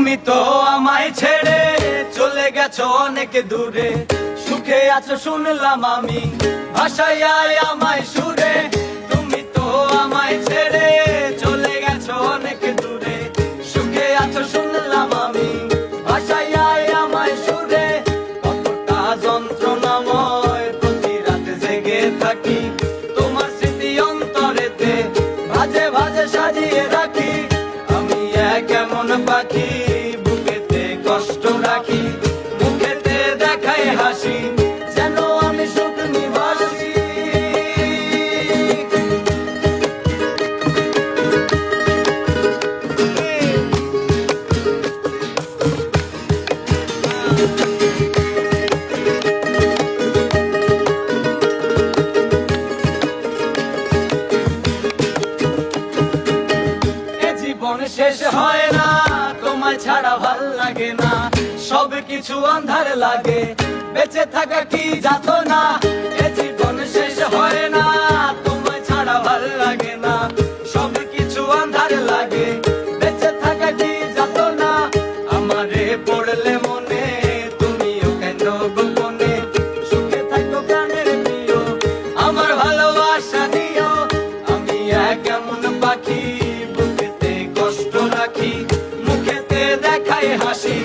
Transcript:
তুমি তো আমায় ছেড়ে চলে গেছো অনেক দূরে, সুখে আছো শুনলাম আমি ভাষায় আমায় সুরে। তুমি তো আমায় ছেড়ে চলে গেছো অনেক দূরে, সুখে আছো শুনলাম আমি ভাষায় আমায় সুরে। কতটা যন্ত্রণাময় প্রতি রাত জেগে থাকি, তোমার স্মৃতি অন্তরেতে ভাজে ভাজে সাজিয়ে রাখি। আমি কেমন পাখি বুকেতে কষ্ট রাখি, মুখেতে দেখাই হাসি, যেন আমি সুখ নিবাসী। জীবন শেষ হয় না, তোমায় ছাড়া ভাল লাগে না, সব কিছু আন্ধার লাগে, বেঁচে থাকা কি যাত না। এ জীবন শেষ হয় না, তোমায় ছাড়া ভাল লাগে না, সব কিছু আন্ধার লাগে, বেঁচে থাকা কি যাত না। আমারে পড়লে মনে তুমিও কেন গোপনে, সুখে থাকো প্রাণের প্রিয়, আমার ভালোবাসা দিও। আমি কেমন পাখি বুকেতে কষ্ট রাখি, মুখেতে দেখাই হাসি।